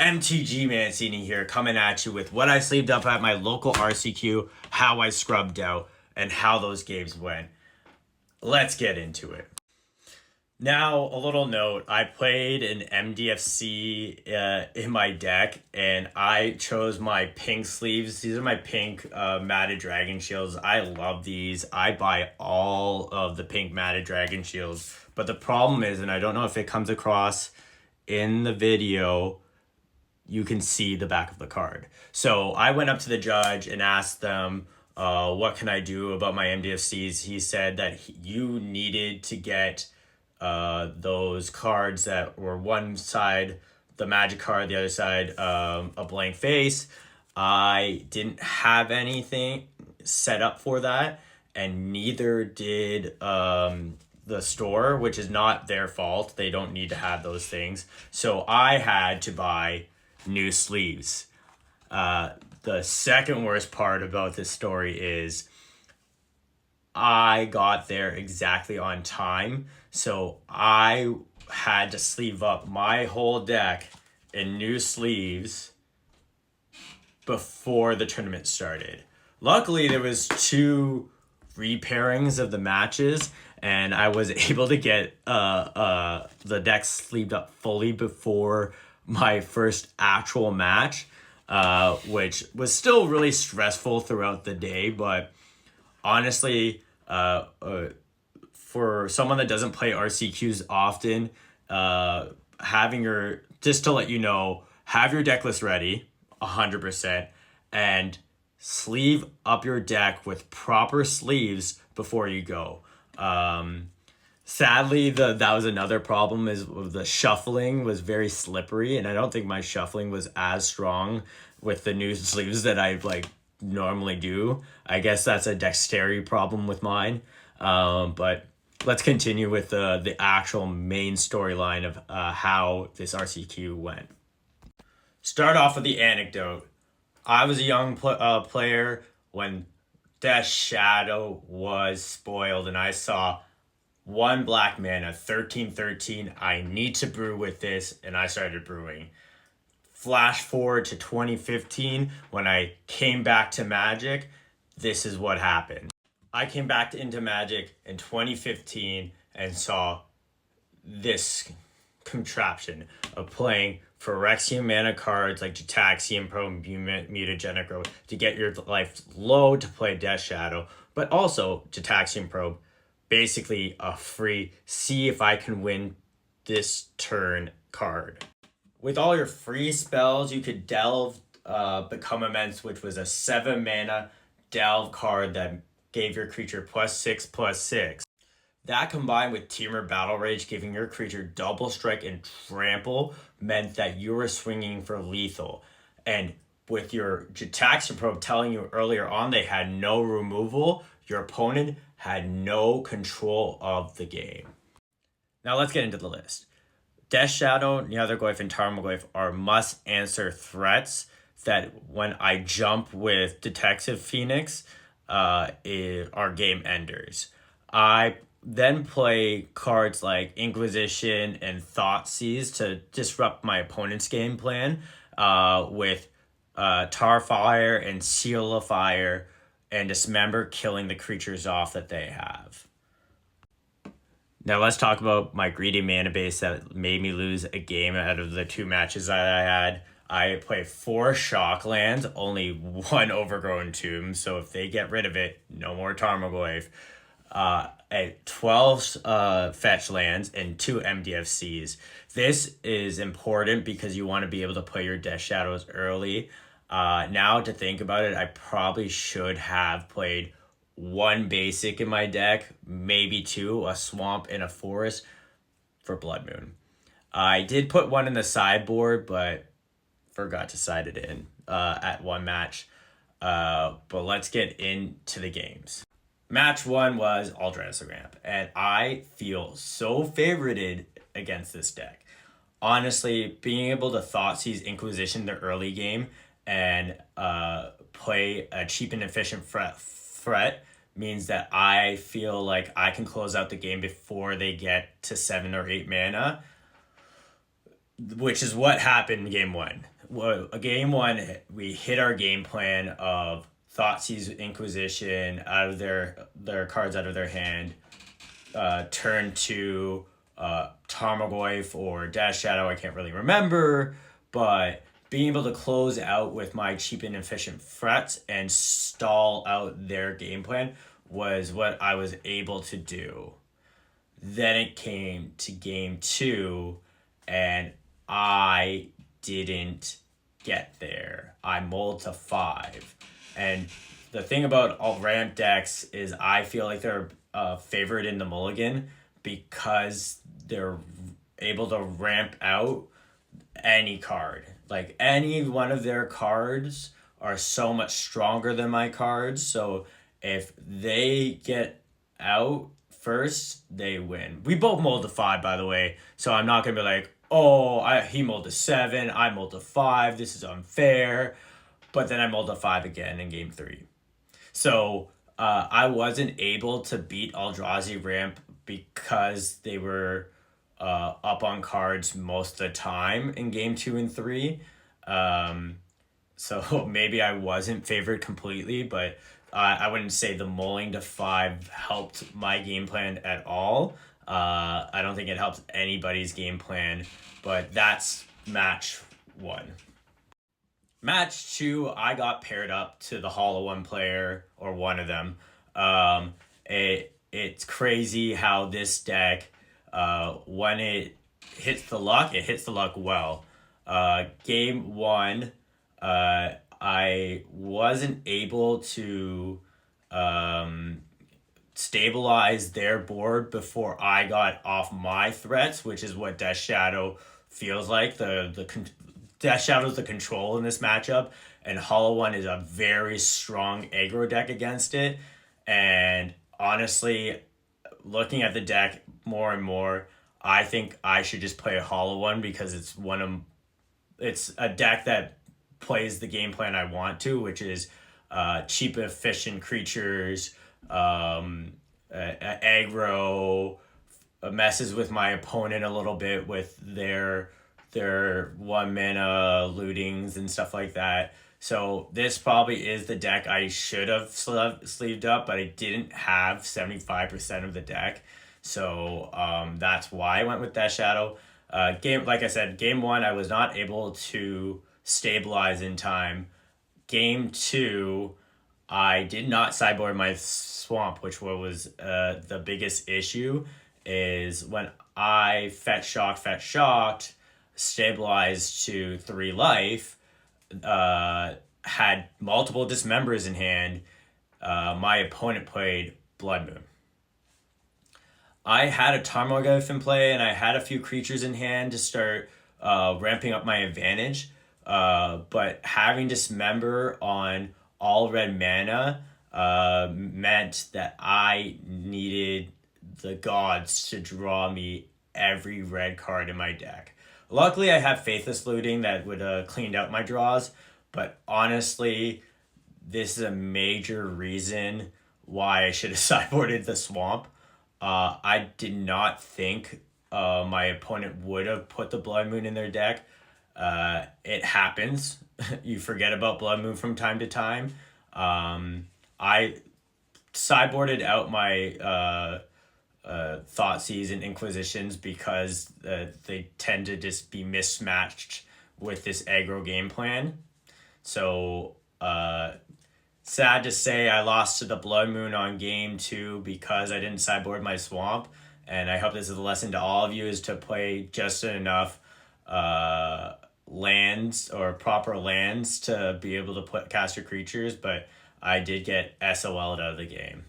MTG Mancini here, coming at you with what I sleeved up at my local RCQ, how I scrubbed out, and how those games went. Let's get into it. Now, a little note, I played an MDFC in my deck, and I chose my pink sleeves. These are my pink matted dragon shields. I love these. I buy all of the pink matted dragon shields. But the problem is, and I don't know if it comes across in the video, you can see the back of the card. So I went up to the judge and asked them, what can I do about my MDFCs? He said that you needed to get those cards that were one side, the magic card, the other side, a blank face. I didn't have anything set up for that, and neither did the store, which is not their fault. They don't need to have those things. So I had to buy new sleeves. The second worst part about this story is I got there exactly on time, so I had to sleeve up my whole deck in new sleeves before the tournament started. Luckily, there was 2 repairings of the matches, and I was able to get the deck sleeved up fully before my first actual match, which was still really stressful throughout the day. But honestly, for someone that doesn't play RCQs often, just to let you know, have your deck list ready 100% and sleeve up your deck with proper sleeves before you go. Sadly, that was another problem, is the shuffling was very slippery, and I don't think my shuffling was as strong with the new sleeves that I normally do. I guess that's a dexterity problem with mine. But let's continue with the actual main storyline of how this RCQ went. Start off with the anecdote. I was a young player when Death Shadow was spoiled, and I saw 1 black mana, 13/13. I need to brew with this, and I started brewing. Flash forward to 2015, when I came back to Magic, this is what happened. I came back into Magic in 2015 and saw this contraption of playing Phyrexian mana cards like Jataxian Probe, Mutagenic Growth to get your life low to play Death Shadow, but also Jataxian Probe, basically a free see if I can win this turn card. With all your free spells, you could delve Become Immense, which was a 7 mana delve card that gave your creature +6/+6. That combined with Temur Battle Rage giving your creature double strike and trample meant that you were swinging for lethal. And with your Jataxian Probe telling you earlier on they had no removal, your opponent had no control of the game. Now let's get into the list. Death Shadow, Nyarlathotep, and Tarmogoyf are must-answer threats that when I jump with Detective Phoenix are game enders. I then play cards like Inquisition and Thoughtseize to disrupt my opponent's game plan with Tarfire and Seal of Fire and Dismember, killing the creatures off that they have. Now let's talk about my greedy mana base that made me lose a game out of the 2 matches that I had. I play 4 shock lands, only 1 overgrown tomb, so if they get rid of it, no more Tarmogoyf. 12 fetch lands and 2 MDFCs. This is important because you want to be able to play your Death Shadows early. Now to think about it, I probably should have played 1 basic in my deck, maybe 2, a swamp and a forest for Blood Moon. I did put 1 in the sideboard, but forgot to side it in at 1 match. But let's get into the games. Match 1 was Aldrez Ramp, and I feel so favorited against this deck. Honestly, being able to Thoughtseize Inquisition the early game and play a cheap and efficient threat means that I feel like I can close out the game before they get to 7 or 8 mana. which is what happened in game one. Well, game one, we hit our game plan of Thoughtseize Inquisition out of their cards out of their hand, turn to Tarmogoyf or Dash Shadow, I can't really remember, but being able to close out with my cheap and efficient threats and stall out their game plan was what I was able to do. Then it came to game two, and I didn't get there. I mulled to 5. And the thing about alt ramp decks is I feel like they're favored in the mulligan because they're able to ramp out any card. Like any one of their cards are so much stronger than my cards. So if they get out first, they win. We both mulled to 5, by the way. So I'm not gonna be like, oh, he mulled to 7, I mulled to 5. This is unfair. But then I mulled to 5 again in game 3. So I wasn't able to beat Eldrazi ramp because they were up on cards most of the time in game 2 and 3. So maybe I wasn't favored completely, but I wouldn't say the mulling to 5 helped my game plan at all. I don't think it helped anybody's game plan, but that's match 1. Match 2, I got paired up to the Hollow One player, or one of them. It's crazy how this deck, when it hits the luck, it hits the luck well. Game 1, I wasn't able to stabilize their board before I got off my threats, which is what Death Shadow feels like. Death Shadow's the control in this matchup, and Hollow One is a very strong aggro deck against it. And honestly, looking at the deck more and more, I think I should just play a Hollow One because it's a deck that plays the game plan I want to, which is cheap, efficient creatures, aggro, messes with my opponent a little bit with their 1 mana lootings and stuff like that. So this probably is the deck I should have sleeved up, but I didn't have 75% of the deck. So that's why I went with Death Shadow. Like I said, game 1, I was not able to stabilize in time. Game 2, I did not sideboard my swamp, which was the biggest issue, is when I fetch shocked, stabilized to 3 life, had multiple dismembers in hand, my opponent played Blood Moon. I had a Tarmogoyf in play, and I had a few creatures in hand to start ramping up my advantage, but having Dismember on all red mana meant that I needed the gods to draw me every red card in my deck. Luckily, I have Faithless Looting that would cleaned out my draws, but honestly, this is a major reason why I should have sideboarded the Swamp. I did not think my opponent would have put the Blood Moon in their deck. It happens. You forget about Blood Moon from time to time. I sideboarded out my Thoughtseize and Inquisitions because they tend to just be mismatched with this aggro game plan. So sad to say I lost to the Blood Moon on game 2 because I didn't sideboard my Swamp. And I hope this is a lesson to all of you, is to play just enough lands or proper lands to be able to cast your creatures. But I did get SOL'd out of the game.